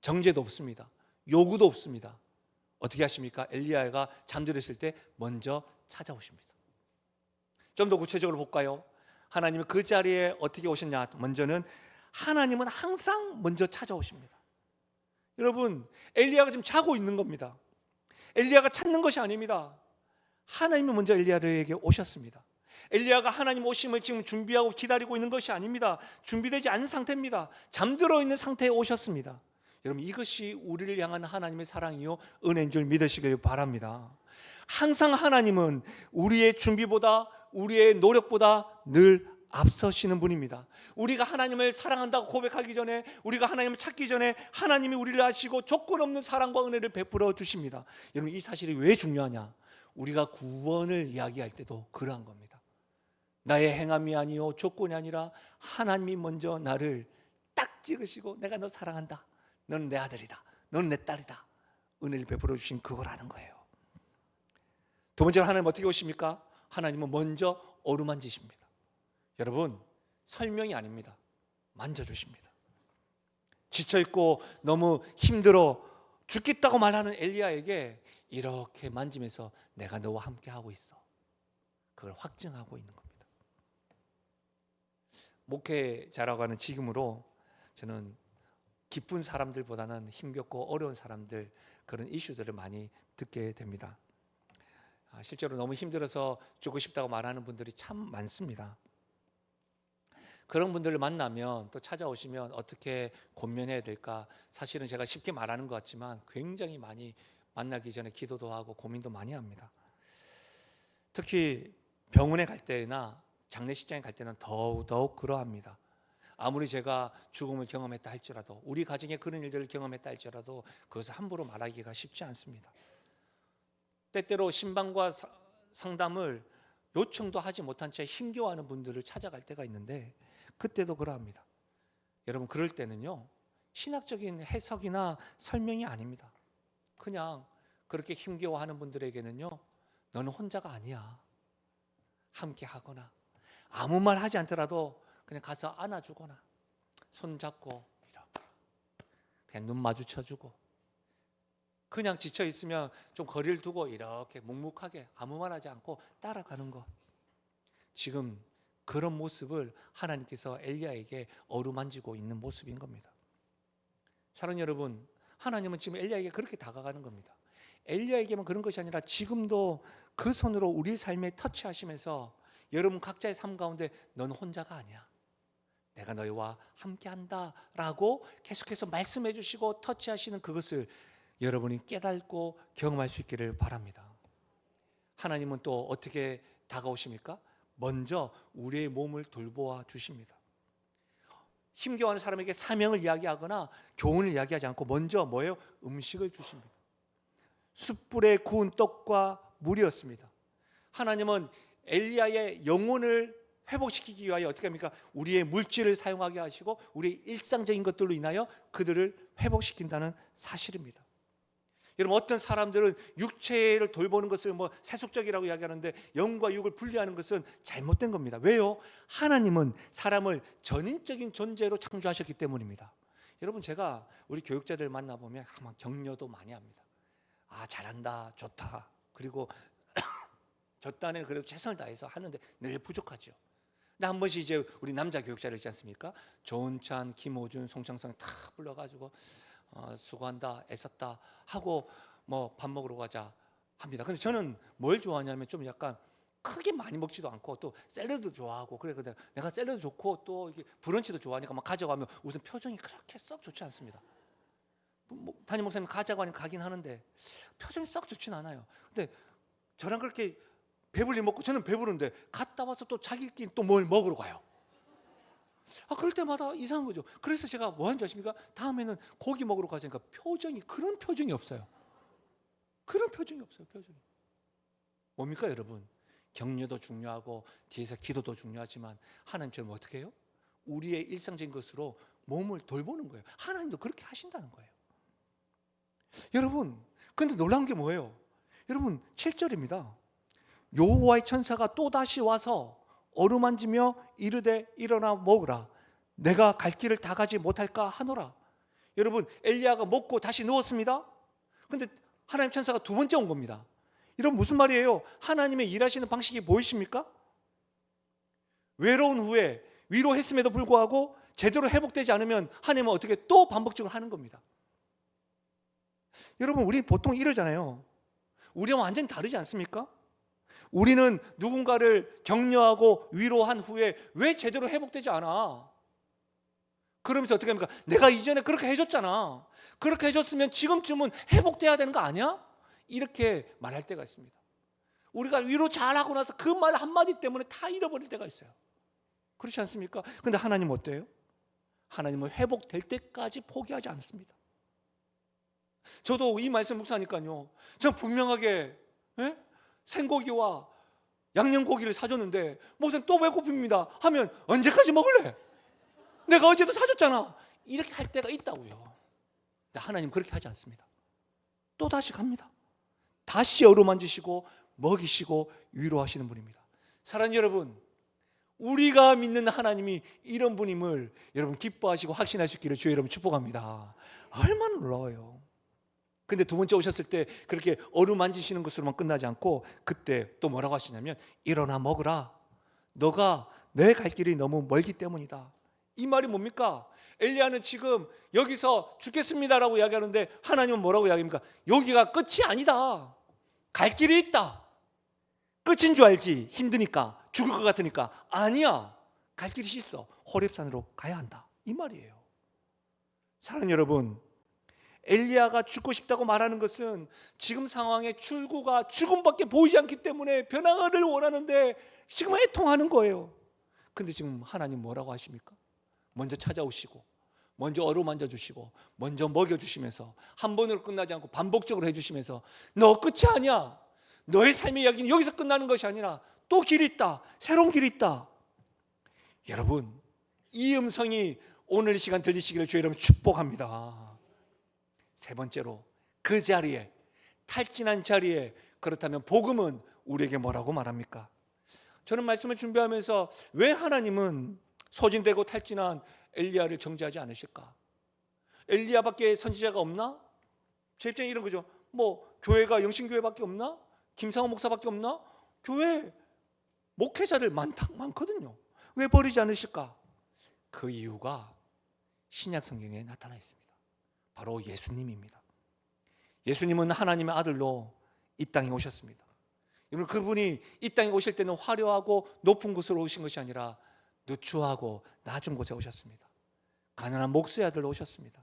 정죄도 없습니다. 요구도 없습니다. 어떻게 하십니까? 엘리야가 잠들었을 때 먼저 찾아오십니다. 좀 더 구체적으로 볼까요? 하나님은 그 자리에 어떻게 오셨냐? 먼저는 하나님은 항상 먼저 찾아오십니다. 여러분 엘리야가 지금 자고 있는 겁니다. 엘리야가 찾는 것이 아닙니다. 하나님이 먼저 엘리야에게 오셨습니다. 엘리야가 하나님 오심을 지금 준비하고 기다리고 있는 것이 아닙니다. 준비되지 않은 상태입니다. 잠들어 있는 상태에 오셨습니다. 여러분 이것이 우리를 향한 하나님의 사랑이요 은혜인 줄 믿으시길 바랍니다. 항상 하나님은 우리의 준비보다 우리의 노력보다 늘 앞서시는 분입니다. 우리가 하나님을 사랑한다고 고백하기 전에, 우리가 하나님을 찾기 전에 하나님이 우리를 아시고 조건 없는 사랑과 은혜를 베풀어 주십니다. 여러분 이 사실이 왜 중요하냐? 우리가 구원을 이야기할 때도 그러한 겁니다. 나의 행함이 아니요 조건이 아니라 하나님이 먼저 나를 딱 찍으시고 내가 너 사랑한다. 너는 내 아들이다. 너는 내 딸이다. 은혜를 베풀어 주신 그거라는 거예요. 두 번째로 하나님 어떻게 오십니까? 하나님은 먼저 어루만지십니다. 여러분 설명이 아닙니다. 만져주십니다. 지쳐있고 너무 힘들어 죽겠다고 말하는 엘리야에게 이렇게 만지면서 내가 너와 함께 하고 있어. 그걸 확증하고 있는 겁니다. 목회자라고 하는 직임으로 저는 기쁜 사람들보다는 힘겹고 어려운 사람들 그런 이슈들을 많이 듣게 됩니다. 실제로 너무 힘들어서 죽고 싶다고 말하는 분들이 참 많습니다. 그런 분들을 만나면 또 찾아오시면 어떻게 권면해야 될까? 사실은 제가 쉽게 말하는 것 같지만 굉장히 많이 만나기 전에 기도도 하고 고민도 많이 합니다. 특히 병원에 갈 때나 장례식장에 갈 때는 더욱 그러합니다. 아무리 제가 죽음을 경험했다 할지라도 우리 가정에 그런 일들을 경험했다 할지라도 그것을 함부로 말하기가 쉽지 않습니다. 때때로 신방과 상담을 요청도 하지 못한 채 힘겨워하는 분들을 찾아갈 때가 있는데 그때도 그러합니다. 여러분 그럴 때는요 신학적인 해석이나 설명이 아닙니다. 그냥 그렇게 힘겨워하는 분들에게는요 너는 혼자가 아니야. 함께 하거나 아무 말 하지 않더라도 그냥 가서 안아주거나 손잡고 이렇게 그냥 눈 마주쳐주고 그냥 지쳐 있으면 좀 거리를 두고 이렇게 묵묵하게 아무 말 하지 않고 따라가는 것. 지금 그런 모습을 하나님께서 엘리야에게 어루만지고 있는 모습인 겁니다. 사랑하는 여러분, 하나님은 지금 엘리야에게 그렇게 다가가는 겁니다. 엘리야에게만 그런 것이 아니라 지금도 그 손으로 우리 삶에 터치하시면서 여러분 각자의 삶 가운데 넌 혼자가 아니야. 내가 너희와 함께한다 라고 계속해서 말씀해 주시고 터치하시는 그것을 여러분이 깨닫고 경험할 수 있기를 바랍니다. 하나님은 또 어떻게 다가오십니까? 먼저 우리의 몸을 돌보아 주십니다. 힘겨워하는 사람에게 사명을 이야기하거나 교훈을 이야기하지 않고 먼저 뭐예요? 음식을 주십니다. 숯불에 구운 떡과 물이었습니다. 하나님은 엘리야의 영혼을 회복시키기 위하여 어떻게 합니까? 우리의 물질을 사용하게 하시고 우리의 일상적인 것들로 인하여 그들을 회복시킨다는 사실입니다. 여러분, 어떤 사람들은 육체를 돌보는 것을 세속적이라고 이야기하는데 영과 육을 분리하는 것은 잘못된 겁니다. 왜요? 하나님은 사람을 전인적인 존재로 창조하셨기 때문입니다. 여러분, 제가 우리 교육자들 만나보면 아마 격려도 많이 합니다. 아, 잘한다, 좋다. 그리고 저 딴에는 그래도 최선을 다해서 하는데 늘 부족하죠. 근데 한 번씩 이제 우리 남자 교육자를 있지 않습니까? 조은찬, 김호준, 송창성 다 불러가지고 수고한다, 애썼다 하고 밥 먹으러 가자 합니다. 근데 저는 뭘 좋아하냐면 좀 약간 크게 많이 먹지도 않고 또 샐러드 좋아하고 그래 내가 샐러드 좋고 또 이게 브런치도 좋아하니까 막 가져가면 우선 표정이 그렇게 썩 좋지 않습니다. 담임 목사님 가자고 하니까 가긴 하는데 표정이 썩 좋진 않아요. 근데 저랑 그렇게 배불리 먹고 저는 배부른데 갔다 와서 또 자기끼리 또 뭘 먹으러 가요. 그럴 때마다 이상한 거죠. 그래서 제가 뭐 하는지 아십니까? 다음에는 고기 먹으러 가자니까 그런 표정이 없어요. 그런 표정이 없어요. 표정이. 뭡니까 여러분? 격려도 중요하고 뒤에서 기도도 중요하지만 하나님처럼 어떻게 해요? 우리의 일상적인 것으로 몸을 돌보는 거예요. 하나님도 그렇게 하신다는 거예요. 여러분, 근데 놀라운 게 뭐예요? 여러분, 7절입니다. 여호와의 천사가 또다시 와서 어루만지며 이르되 일어나 먹으라. 내가 갈 길을 다 가지 못할까 하노라. 여러분, 엘리야가 먹고 다시 누웠습니다. 근데 하나님 천사가 두 번째 온 겁니다. 이런 무슨 말이에요? 하나님의 일하시는 방식이 보이십니까? 외로운 후에 위로했음에도 불구하고 제대로 회복되지 않으면 하나님은 어떻게 또 반복적으로 하는 겁니다. 여러분, 우리 보통 이러잖아요. 우리와 완전히 다르지 않습니까? 우리는 누군가를 격려하고 위로한 후에 왜 제대로 회복되지 않아? 그러면서 어떻게 합니까? 내가 이전에 그렇게 해줬잖아. 그렇게 해줬으면 지금쯤은 회복돼야 되는 거 아니야? 이렇게 말할 때가 있습니다. 우리가 위로 잘하고 나서 그 말 한마디 때문에 다 잃어버릴 때가 있어요. 그렇지 않습니까? 근데 하나님은 어때요? 하나님은 회복될 때까지 포기하지 않습니다. 저도 이 말씀 묵상하니까요, 전 분명하게 생고기와 양념고기를 사줬는데 목사님 또 배고픕니다 하면 언제까지 먹을래? 내가 어제도 사줬잖아. 이렇게 할 때가 있다고요. 근데 하나님 그렇게 하지 않습니다. 또 다시 갑니다. 다시 어루만지시고 먹이시고 위로하시는 분입니다. 사랑하는 여러분, 우리가 믿는 하나님이 이런 분임을 여러분 기뻐하시고 확신할 수 있기를 주의 여러분 축복합니다. 얼마나 놀라워요. 근데 두 번째 오셨을 때 그렇게 어루만지시는 것으로만 끝나지 않고 그때 또 뭐라고 하시냐면 일어나 먹으라. 너가 내 갈 길이 너무 멀기 때문이다. 이 말이 뭡니까? 엘리야는 지금 여기서 죽겠습니다라고 이야기하는데 하나님은 뭐라고 이야기합니까? 여기가 끝이 아니다. 갈 길이 있다. 끝인 줄 알지. 힘드니까 죽을 것 같으니까. 아니야. 갈 길이 있어. 호렙산으로 가야 한다. 이 말이에요. 사랑하는 여러분, 엘리야가 죽고 싶다고 말하는 것은 지금 상황의 출구가 죽음밖에 보이지 않기 때문에 변화를 원하는데 지금 애통하는 거예요. 근데 지금 하나님 뭐라고 하십니까? 먼저 찾아오시고 먼저 어루만져 주시고 먼저 먹여주시면서 한 번으로 끝나지 않고 반복적으로 해주시면서 너 끝이 아니야. 너의 삶의 이야기는 여기서 끝나는 것이 아니라 또 길이 있다. 새로운 길이 있다. 여러분, 이 음성이 오늘 이 시간 들리시기를 주의 여러분 축복합니다. 세 번째로 그 자리에, 탈진한 자리에, 그렇다면 복음은 우리에게 뭐라고 말합니까? 저는 말씀을 준비하면서 왜 하나님은 소진되고 탈진한 엘리야를 정죄하지 않으실까? 엘리야밖에 선지자가 없나? 제 입장에 이런 거죠. 교회가 영신교회밖에 없나? 김상호 목사밖에 없나? 교회 목회자들 많거든요. 왜 버리지 않으실까? 그 이유가 신약 성경에 나타나 있습니다. 바로 예수님입니다. 예수님은 하나님의 아들로 이 땅에 오셨습니다. 여러분, 그분이 이 땅에 오실 때는 화려하고 높은 곳으로 오신 것이 아니라 누추하고 낮은 곳에 오셨습니다. 가난한 목수의 아들로 오셨습니다.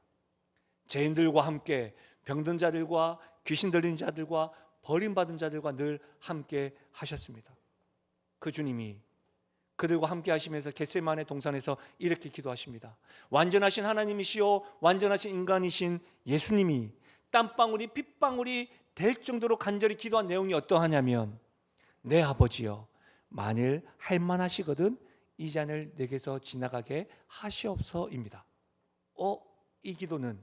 죄인들과 함께 병든 자들과 귀신 들린 자들과 버림받은 자들과 늘 함께 하셨습니다. 그 주님이 그들과 함께 하시면서 겟세마네 동산에서 이렇게 기도하십니다. 완전하신 하나님이시요 완전하신 인간이신 예수님이 땀방울이 핏방울이 될 정도로 간절히 기도한 내용이 어떠하냐면, 내 아버지여, 만일 할만하시거든 이 잔을 내게서 지나가게 하시옵소입니다. 이 기도는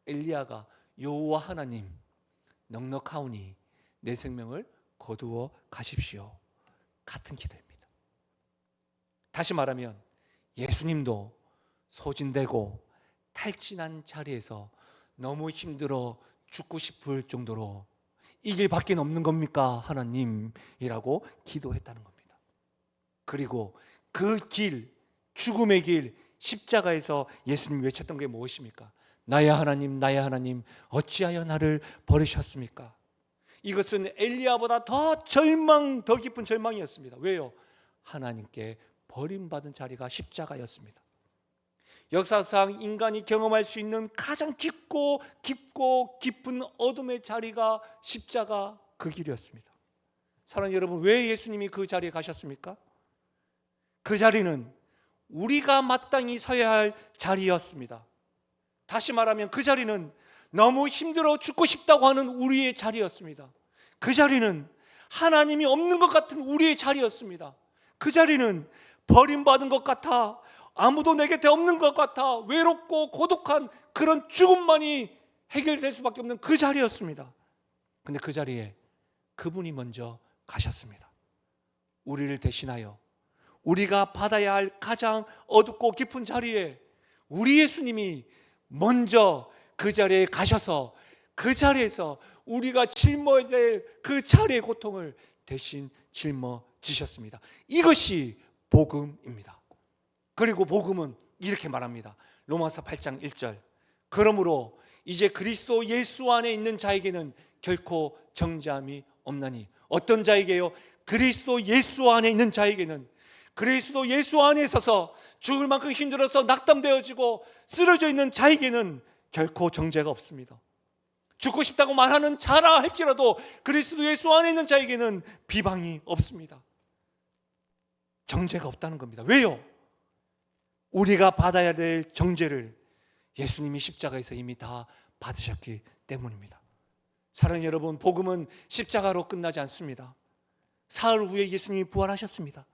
엘리야가 여호와 하나님, 넉넉하오니 내 생명을 거두어 가십시오, 같은 기도입니다. 다시 말하면 예수님도 소진되고 탈진한 자리에서 너무 힘들어 죽고 싶을 정도로 이 길밖에 없는 겁니까 하나님이라고 기도했다는 겁니다. 그리고 그 길, 죽음의 길, 십자가에서 예수님이 외쳤던 게 무엇입니까? 나의 하나님, 나의 하나님, 어찌하여 나를 버리셨습니까? 이것은 엘리야보다 더 깊은 절망이었습니다. 왜요? 하나님께 버림받은 자리가 십자가였습니다. 역사상 인간이 경험할 수 있는 가장 깊고 깊은 어둠의 자리가 십자가, 그 길이었습니다. 사랑하는 여러분, 왜 예수님이 그 자리에 가셨습니까? 그 자리는 우리가 마땅히 서야 할 자리였습니다. 다시 말하면 그 자리는 너무 힘들어 죽고 싶다고 하는 우리의 자리였습니다. 그 자리는 하나님이 없는 것 같은 우리의 자리였습니다. 그 자리는 버림받은 것 같아, 아무도 내 곁에 없는 것 같아, 외롭고 고독한 그런 죽음만이 해결될 수밖에 없는 그 자리였습니다. 근데 그 자리에 그분이 먼저 가셨습니다. 우리를 대신하여 우리가 받아야 할 가장 어둡고 깊은 자리에 우리 예수님이 먼저 그 자리에 가셔서 그 자리에서 우리가 짊어야 될 그 자리의 고통을 대신 짊어지셨습니다. 이것이 복음입니다. 그리고 복음은 이렇게 말합니다. 로마서 8장 1절. 그러므로 이제 그리스도 예수 안에 있는 자에게는 결코 정죄함이 없나니. 어떤 자에게요? 그리스도 예수 안에 있는 자에게는, 그리스도 예수 안에 있어서 죽을 만큼 힘들어서 낙담되어지고 쓰러져 있는 자에게는 결코 정죄가 없습니다. 죽고 싶다고 말하는 자라 할지라도 그리스도 예수 안에 있는 자에게는 비방이 없습니다. 정죄가 없다는 겁니다. 왜요? 우리가 받아야 될 정죄를 예수님이 십자가에서 이미 다 받으셨기 때문입니다. 사랑하는 여러분, 복음은 십자가로 끝나지 않습니다. 사흘 후에 예수님이 부활하셨습니다.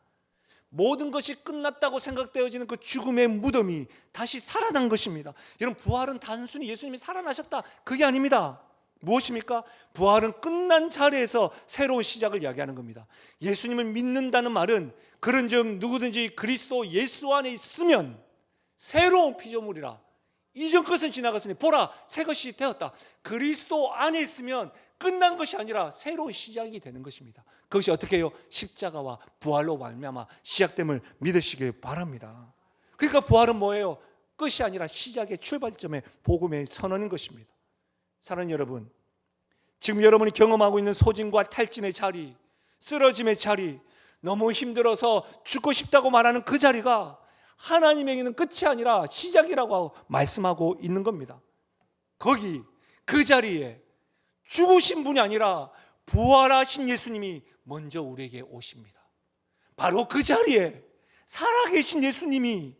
모든 것이 끝났다고 생각되어지는 그 죽음의 무덤이 다시 살아난 것입니다. 여러분, 부활은 단순히 예수님이 살아나셨다, 그게 아닙니다. 무엇입니까? 부활은 끝난 자리에서 새로운 시작을 이야기하는 겁니다. 예수님을 믿는다는 말은 그런즉 누구든지 그리스도 예수 안에 있으면 새로운 피조물이라, 이전 것은 지나갔으니 보라 새 것이 되었다. 그리스도 안에 있으면 끝난 것이 아니라 새로운 시작이 되는 것입니다. 그것이 어떻게 해요? 십자가와 부활로 말미암아 시작됨을 믿으시길 바랍니다. 그러니까 부활은 뭐예요? 끝이 아니라 시작의 출발점의 복음의 선언인 것입니다. 사랑하는 여러분, 지금 여러분이 경험하고 있는 소진과 탈진의 자리, 쓰러짐의 자리, 너무 힘들어서 죽고 싶다고 말하는 그 자리가 하나님에게는 끝이 아니라 시작이라고 말씀하고 있는 겁니다. 거기 그 자리에 죽으신 분이 아니라 부활하신 예수님이 먼저 우리에게 오십니다. 바로 그 자리에 살아계신 예수님이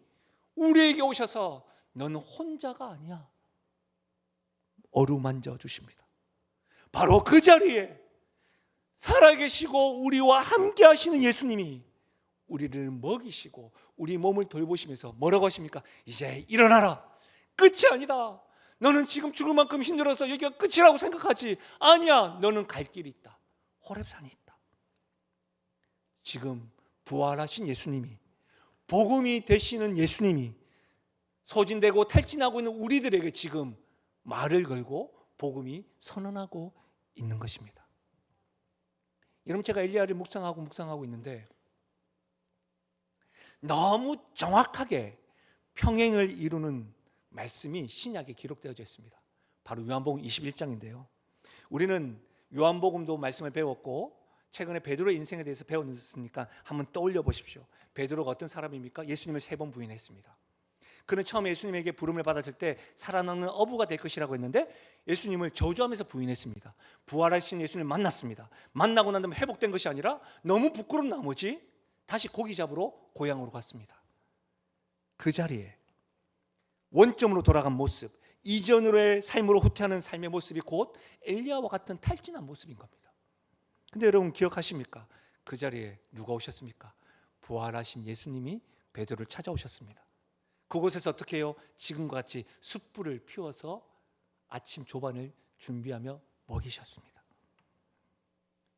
우리에게 오셔서 너는 혼자가 아니야, 어루만져 주십니다. 바로 그 자리에 살아계시고 우리와 함께 하시는 예수님이 우리를 먹이시고 우리 몸을 돌보시면서 뭐라고 하십니까? 이제 일어나라, 끝이 아니다. 너는 지금 죽을 만큼 힘들어서 여기가 끝이라고 생각하지, 아니야, 너는 갈 길이 있다. 호렙산이 있다. 지금 부활하신 예수님이, 복음이 되시는 예수님이 소진되고 탈진하고 있는 우리들에게 지금 말을 걸고 복음이 선언하고 있는 것입니다. 여러분, 제가 엘리야를 묵상하고 있는데 너무 정확하게 평행을 이루는 말씀이 신약에 기록되어져 있습니다. 바로 요한복음 21장인데요. 우리는 요한복음도 말씀을 배웠고 최근에 베드로의 인생에 대해서 배웠으니까 한번 떠올려 보십시오. 베드로가 어떤 사람입니까? 예수님을 3번 부인했습니다. 그는 처음에 예수님에게 부름을 받았을 때 살아남는 어부가 될 것이라고 했는데 예수님을 저주하면서 부인했습니다. 부활하신 예수님을 만났습니다. 만나고 난 다음에 회복된 것이 아니라 너무 부끄러운 나머지 다시 고기 잡으러 고향으로 갔습니다. 그 자리에 원점으로 돌아간 모습, 이전으로의 삶으로 후퇴하는 삶의 모습이 곧 엘리야와 같은 탈진한 모습인 겁니다. 근데 여러분 기억하십니까? 그 자리에 누가 오셨습니까? 부활하신 예수님이 베드로를 찾아오셨습니다. 그곳에서 어떻게 해요? 지금과 같이 숯불을 피워서 아침 조반을 준비하며 먹이셨습니다.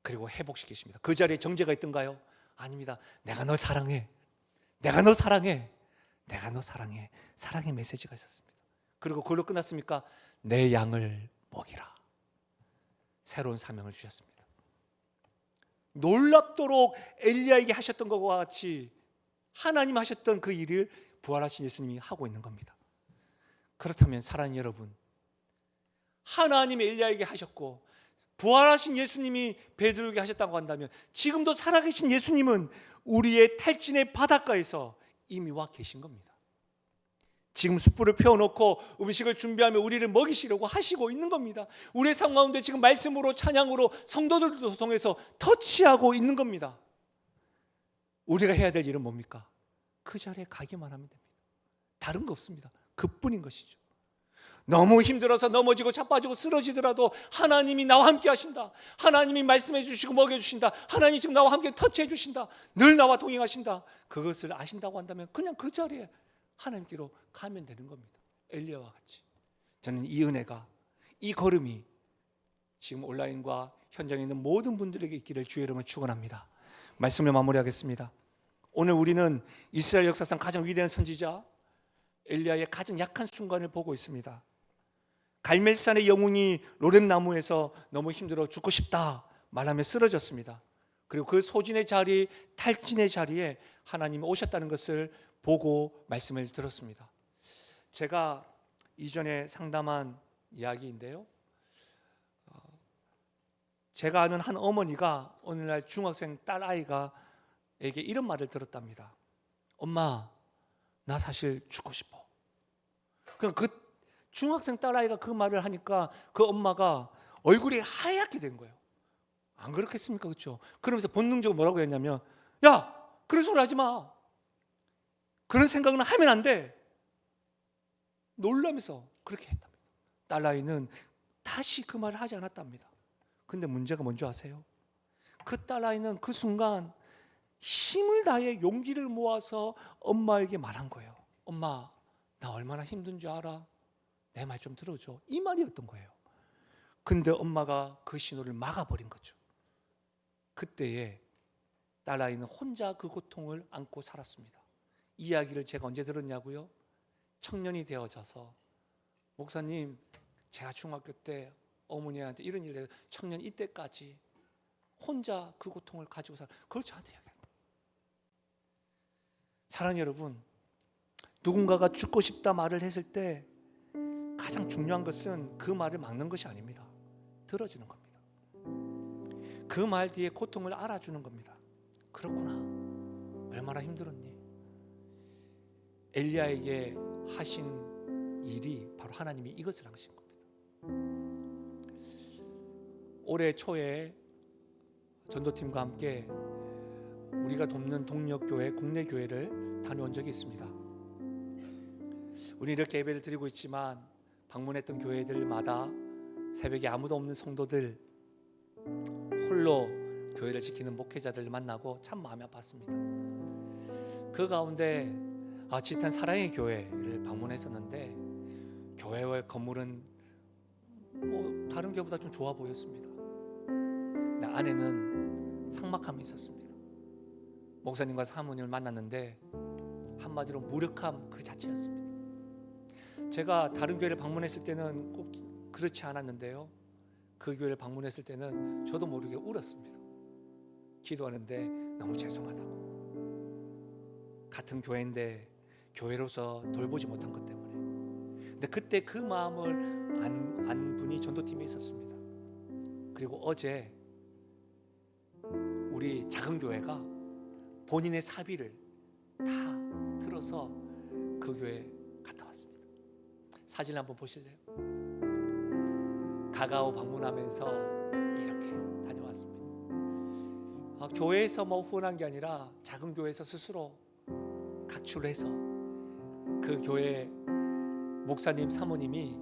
그리고 회복시키십니다. 그 자리에 정죄가 있던가요? 아닙니다. 내가 널 사랑해. 내가 너 사랑해. 내가 너 사랑해. 사랑의 메시지가 있었습니다. 그리고 그걸로 끝났습니까? 내 양을 먹이라. 새로운 사명을 주셨습니다. 놀랍도록 엘리야에게 하셨던 것과 같이 하나님 하셨던 그 일을 부활하신 예수님이 하고 있는 겁니다. 그렇다면 사랑하는 여러분, 하나님 엘리야에게 하셨고 부활하신 예수님이 베드로에게 하셨다고 한다면 지금도 살아계신 예수님은 우리의 탈진의 바닷가에서 이미 와 계신 겁니다. 지금 숯불을 피워놓고 음식을 준비하며 우리를 먹이시려고 하시고 있는 겁니다. 우리의 삶 가운데 지금 말씀으로 찬양으로 성도들도 통해서 터치하고 있는 겁니다. 우리가 해야 될 일은 뭡니까? 그 자리에 가기만 하면 됩니다. 다른 거 없습니다. 그뿐인 것이죠. 너무 힘들어서 넘어지고 자빠지고 쓰러지더라도 하나님이 나와 함께 하신다. 하나님이 말씀해 주시고 먹여주신다. 하나님이 지금 나와 함께 터치해 주신다. 늘 나와 동행하신다. 그것을 아신다고 한다면 그냥 그 자리에 하나님께로 가면 되는 겁니다. 엘리야와 같이. 저는 이 은혜가, 이 걸음이 지금 온라인과 현장에 있는 모든 분들에게 있기를 주의 이름으로 축원합니다. 말씀을 마무리하겠습니다. 오늘 우리는 이스라엘 역사상 가장 위대한 선지자 엘리야의 가장 약한 순간을 보고 있습니다. 갈멜산의 영웅이 로뎀나무에서 너무 힘들어 죽고 싶다 말하며 쓰러졌습니다. 그리고 그 소진의 자리, 탈진의 자리에 하나님이 오셨다는 것을 보고 말씀을 들었습니다. 제가 이전에 상담한 이야기인데요, 제가 아는 한 어머니가 어느 날 중학생 딸아이에게 이런 말을 들었답니다. 엄마, 나 사실 죽고 싶어. 그 중학생 딸아이가 그 말을 하니까 그 엄마가 얼굴이 하얗게 된 거예요. 안 그렇겠습니까? 그렇죠? 그러면서 본능적으로 뭐라고 했냐면, 야, 그런 소리 하지 마. 그런 생각은 하면 안 돼. 놀라면서 그렇게 했답니다. 딸아이는 다시 그 말을 하지 않았답니다. 근데 문제가 뭔지 아세요? 그 딸아이는 그 순간 힘을 다해 용기를 모아서 엄마에게 말한 거예요. 엄마, 나 얼마나 힘든 줄 알아? 내 말 좀 들어줘. 이 말이었던 거예요. 근데 엄마가 그 신호를 막아버린 거죠. 그때에 딸아이는 혼자 그 고통을 안고 살았습니다. 이 이야기를 제가 언제 들었냐고요? 청년이 되어져서, 목사님, 제가 중학교 때 어머니한테 이런 일을 해서 청년 이때까지 혼자 그 고통을 가지고 그걸 저한테 이야기합니다. 사랑하는 여러분, 누군가가 죽고 싶다 말을 했을 때 가장 중요한 것은 그 말을 막는 것이 아닙니다. 들어주는 겁니다. 그 말 뒤에 고통을 알아주는 겁니다. 그렇구나, 얼마나 힘들었니? 엘리야에게 하신 일이 바로 하나님이 이것을 하신 겁니다. 올해 초에 전도팀과 함께 우리가 돕는 동력교회 국내 교회를 다녀온 적이 있습니다. 우리 이렇게 예배를 드리고 있지만 방문했던 교회들마다 새벽에 아무도 없는 성도들, 홀로 교회를 지키는 목회자들을 만나고 참 마음이 아팠습니다. 그 가운데 지탄 사랑의 교회를 방문했었는데 교회의 건물은 뭐 다른 교회보다 좀 좋아 보였습니다. 근데 안에는 삭막함이 있었습니다. 목사님과 사모님을 만났는데 한마디로 무력함 그 자체였습니다. 제가 다른 교회를 방문했을 때는 꼭 그렇지 않았는데요, 그 교회를 방문했을 때는 저도 모르게 울었습니다. 기도하는데 너무 죄송하다고, 같은 교회인데 교회로서 돌보지 못한 것 때문에. 근데 그때 그 마음을 안 분이 전도팀에 있었습니다. 그리고 어제 우리 작은 교회가 본인의 사비를 다 들어서 그 교회에 갔다 왔습니다. 사진 한번 보실래요? 가가오 방문하면서 이렇게 다녀왔습니다. 교회에서 뭐 후원한 게 아니라 작은 교회에서 스스로 각출해서 그 교회 목사님 사모님이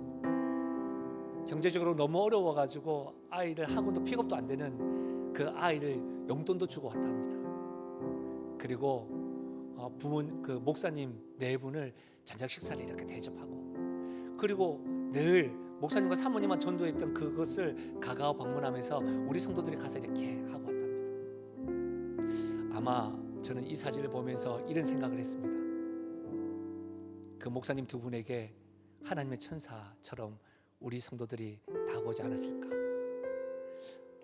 경제적으로 너무 어려워가지고 아이를 학원도 픽업도 안 되는 그 아이를 용돈도 주고 왔다 합니다. 그리고 그 목사님 네 분을 저녁 식사를 이렇게 대접하고, 그리고 늘 목사님과 사모님만 전도했던 그것을 가가오 방문하면서 우리 성도들이 가서 이렇게 하고 왔답니다. 아마 저는 이 사진을 보면서 이런 생각을 했습니다. 그 목사님 두 분에게 하나님의 천사처럼 우리 성도들이 다가오지 않았을까.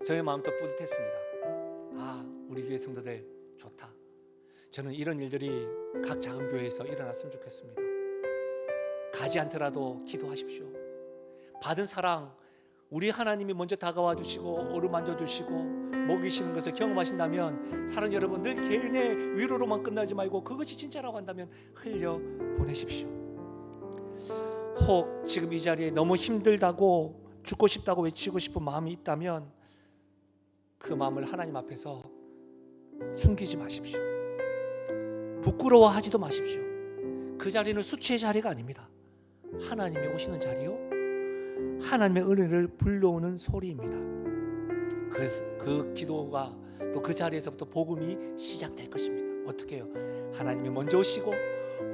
저의 마음도 뿌듯했습니다. 우리 교회 성도들 좋다. 저는 이런 일들이 각 작은 교회에서 일어났으면 좋겠습니다. 가지 않더라도 기도하십시오. 받은 사랑, 우리 하나님이 먼저 다가와 주시고 어루만져 주시고 먹이시는 것을 경험하신다면, 사랑 여러분, 늘 개인의 위로로만 끝나지 말고 그것이 진짜라고 한다면 흘려 보내십시오. 혹 지금 이 자리에 너무 힘들다고, 죽고 싶다고 외치고 싶은 마음이 있다면 그 마음을 하나님 앞에서 숨기지 마십시오. 부끄러워하지도 마십시오. 그 자리는 수치의 자리가 아닙니다. 하나님이 오시는 자리요, 하나님의 은혜를 불러오는 소리입니다. 그 기도가 또 그 자리에서부터 복음이 시작될 것입니다. 어떻게 해요? 하나님이 먼저 오시고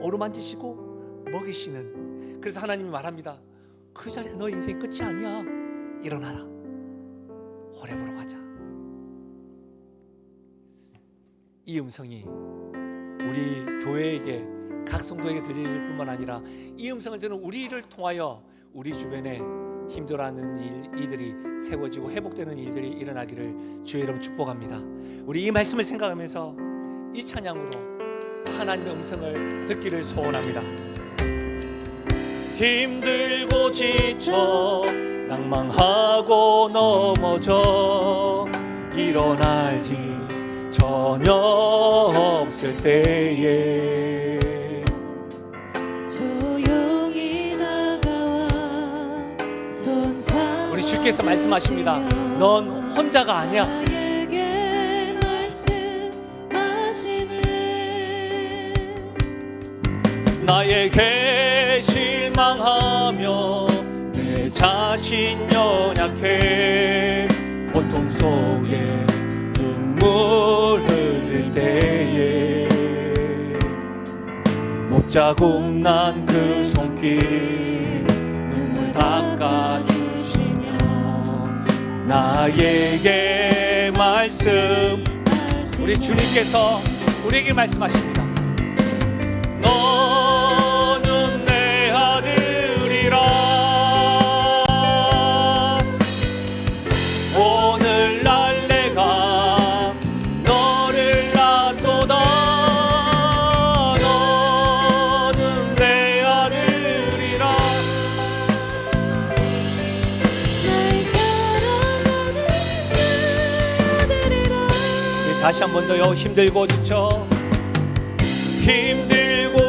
어루만지시고 먹이시는. 그래서 하나님이 말합니다. 그 자리가 너 인생 끝이 아니야. 일어나라. 호렙으로 가자. 이 음성이 우리 교회에게, 각 성도에게 들릴 뿐만 아니라 이 음성을 저는 우리를 통하여 우리 주변에 힘들어하는 이들이 세워지고 회복되는 일들이 일어나기를 주의 이름 축복합니다. 우리 이 말씀을 생각하면서 이 찬양으로 하나님의 음성을 듣기를 소원합니다. 힘들고 지쳐 낭망하고 넘어져 일어날 힘 전혀 없을 때에
조용히 다가와 손 잡아
우리 주께서 말씀하십니다. 넌 혼자가 아니야.
나에게 말씀하시는
나에게 실망하며 내 자신 연약해 고통 속에 눈물 흘릴 때에 못자국 난 그 손길 눈물 닦아주시며 나에게 말씀, 우리 주님께서 우리에게 말씀하십니다. 너는 내 아들이라. 오늘날 내가 너를 낳도다. 너는 내 아들이라.
날 사랑하는 아들이라.
다시 한 번 더요. 힘들고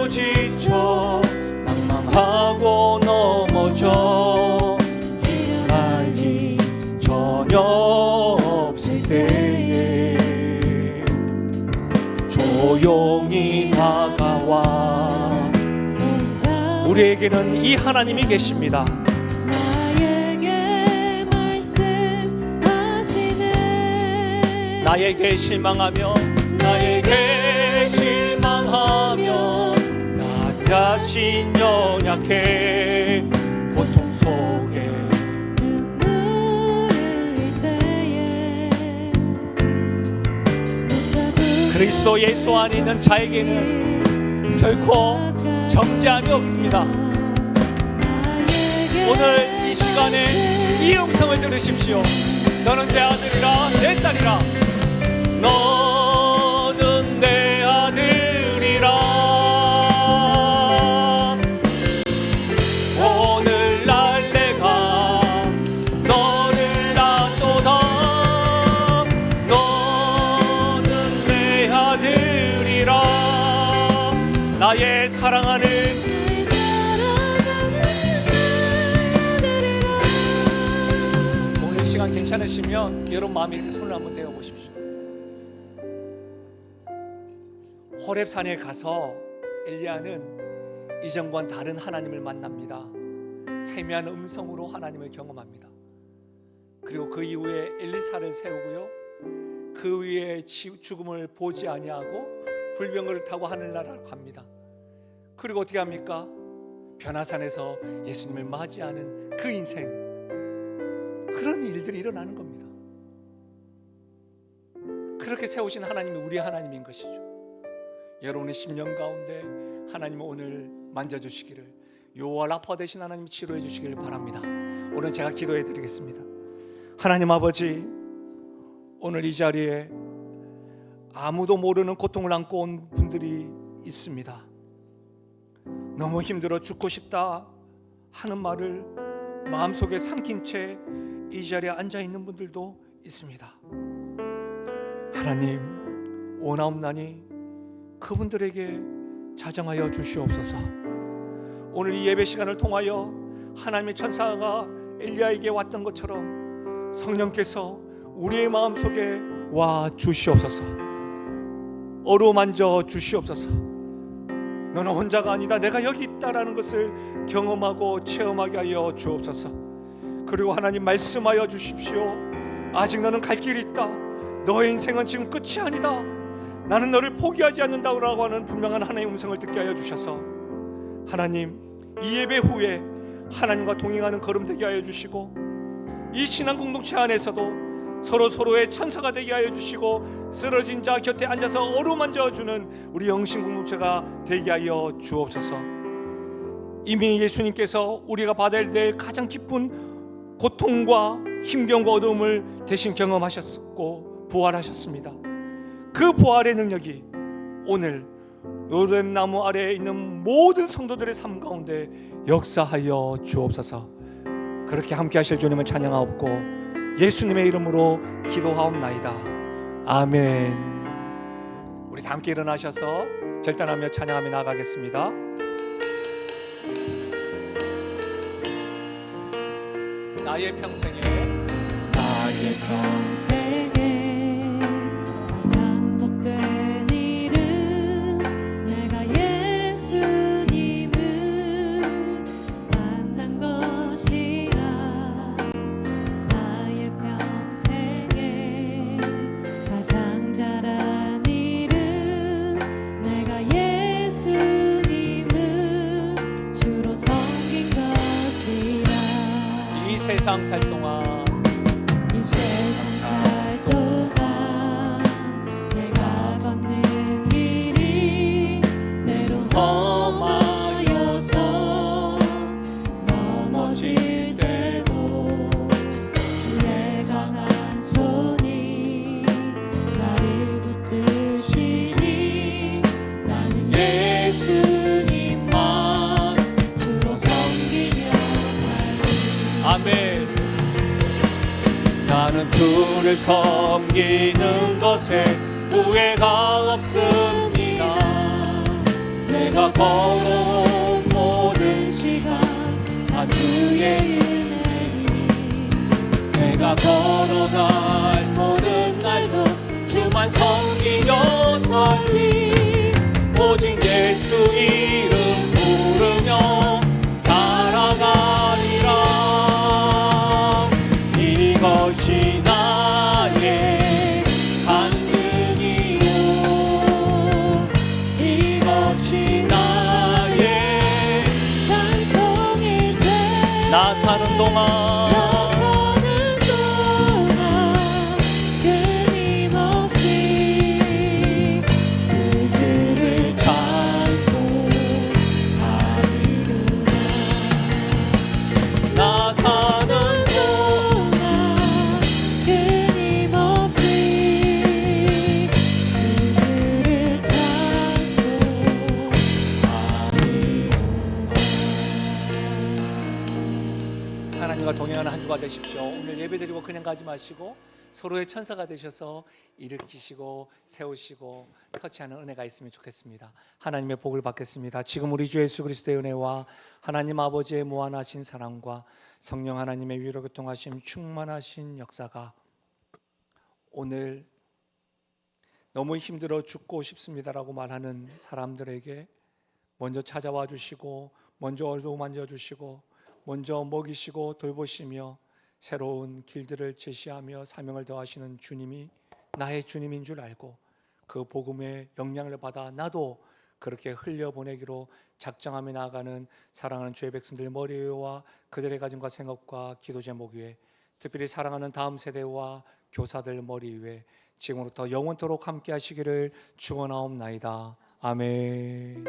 지쳐 낭망하고 넘어져 일어날 힘 전혀 없을 때에 조용히 다가와 우리에게는 이 하나님이 계십니다.
나에게 말씀하시네.
나에게 실망하며 나 자신 연약해 고통 속에
눈물 흘릴 때에
그리스도 예수 안에 있는 자에게는 결코 정죄함이 없습니다. 오늘 이 시간에 이 음성을 들으십시오. 너는 내 아들이라, 내 딸이라. 너는 내 아들이라. 오늘날 내가 너를 낳도다. 너는 내 아들이라. 나의 사랑하는 오늘 시간 괜찮으시면 여러분 마음에 이렇게 손을 한번 대어 보십시오. 호렙산에 가서 엘리야는 이전과는 다른 하나님을 만납니다. 세미한 음성으로 하나님을 경험합니다. 그리고 그 이후에 엘리사를 세우고요, 그 위에 죽음을 보지 아니하고 불병거를 타고 하늘나라로 갑니다. 그리고 어떻게 합니까? 변화산에서 예수님을 맞이하는 그 인생, 그런 일들이 일어나는 겁니다. 그렇게 세우신 하나님이 우리 하나님인 것이죠. 여러분의 심령 가운데 하나님은 오늘 만져주시기를, 요와 라파 되신 하나님이 치료해 주시기를 바랍니다. 오늘 제가 기도해 드리겠습니다. 하나님 아버지, 오늘 이 자리에 아무도 모르는 고통을 안고 온 분들이 있습니다. 너무 힘들어 죽고 싶다 하는 말을 마음속에 삼킨 채 이 자리에 앉아 있는 분들도 있습니다. 하나님, 원하옵나니 그분들에게 자정하여 주시옵소서. 오늘 이 예배 시간을 통하여 하나님의 천사가 엘리야에게 왔던 것처럼 성령께서 우리의 마음속에 와 주시옵소서. 어루만져 주시옵소서. 너는 혼자가 아니다, 내가 여기 있다라는 것을 경험하고 체험하게 하여 주옵소서. 그리고 하나님 말씀하여 주십시오. 아직 너는 갈 길이 있다. 너의 인생은 지금 끝이 아니다. 나는 너를 포기하지 않는다고 하는 분명한 하나님의 음성을 듣게 하여 주셔서 하나님, 이 예배 후에 하나님과 동행하는 걸음 되게 하여 주시고, 이 신앙 공동체 안에서도 서로의 천사가 되게 하여 주시고, 쓰러진 자 곁에 앉아서 어루만져 주는 우리 영신 공동체가 되게 하여 주옵소서. 이미 예수님께서 우리가 받아야 될 가장 기쁜 고통과 힘겨움과 어려움을 대신 경험하셨고 부활하셨습니다. 그 부활의 능력이 오늘 로뎀나무 아래에 있는 모든 성도들의 삶 가운데 역사하여 주옵소서. 그렇게 함께 하실 주님을 찬양하옵고 예수님의 이름으로 기도하옵나이다. 아멘. 우리 다 함께 일어나셔서 결단하며 찬양하며 나아가겠습니다. 나의 평생에
가장 복된 일은 내가 예수님을 만난 것이라. 나의 평생에 가장 잘한 일은 내가 예수님을 주로 섬긴 것이라.
이 세상 살 동안
이 세상 살 동안 내가 걷는 길이 때론 험하여서 넘어질 때도 주의 강한 손이 나를 붙드시니 나는 예수님만 주로 섬기며 살리.
아멘. 나는 주를 섬기는 것에 후회가 없습니다. 내가 걸어온 모든 시간 다 주의 은혜니, 내가 걸어갈 모든 날도 주만 섬기며 살리. 오직 예수 이름 부르며 살아가리라. 이것이 나의 간증이요, 이것이 나의
찬송의 새.
나 사는 동안
끊임없이 그들을 찬송하리로다.
나 사는
동안 끊임없이 그들을 찬송하리로다.
하나님과 동행하는 한 주가 되십시오. 오늘 예배드리고 그냥 가지 마시고 서로의 천사가 되셔서 일으키시고 세우시고 터치하는 은혜가 있으면 좋겠습니다. 하나님의 복을 받겠습니다. 지금 우리 주 예수 그리스도의 은혜와 하나님 아버지의 무한하신 사랑과 성령 하나님의 위로 교통하심 충만하신 역사가 오늘 너무 힘들어 죽고 싶습니다라고 말하는 사람들에게 먼저 찾아와 주시고 먼저 어루만져 주시고 먼저 먹이시고 돌보시며 새로운 길들을 제시하며 사명을 더하시는 주님이 나의 주님인 줄 알고 그 복음의 영향을 받아 나도 그렇게 흘려보내기로 작정하며 나아가는 사랑하는 주의 백성들 머리 위와 그들의 가정과 생업과 기도 제목 위에 특별히 사랑하는 다음 세대와 교사들 머리 위에 지금부터 영원토록 함께 하시기를 축원하옵나이다. 아멘.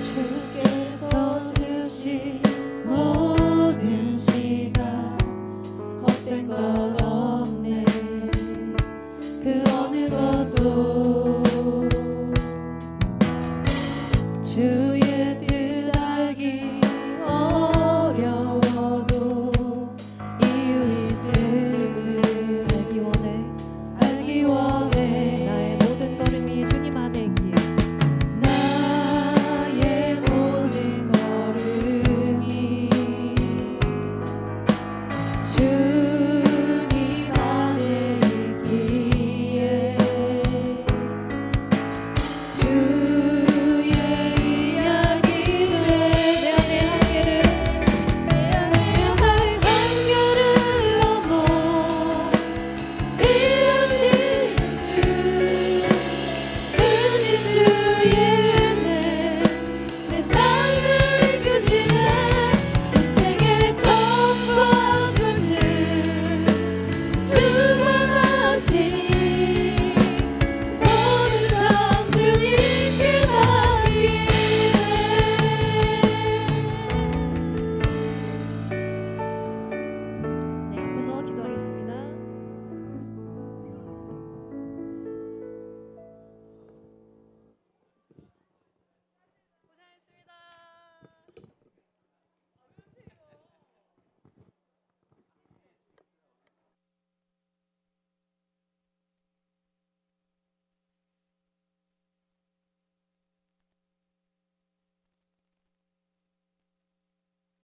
주께서 주신 모든 시간 헛된 것 없네. 그 어느 것도 주의 뜻 알기 어려워도 이유 있음을 알기 원해 나의 모든 걸음이 주님 안에 있기에 나의 모든 걸음이 주님 안에 있기에 주의 이야기를 내 안의 한계를 넘어 이루시는 주 주의 은혜 내 삶을 이끄시네 인생의 전과 끝을 주관하시니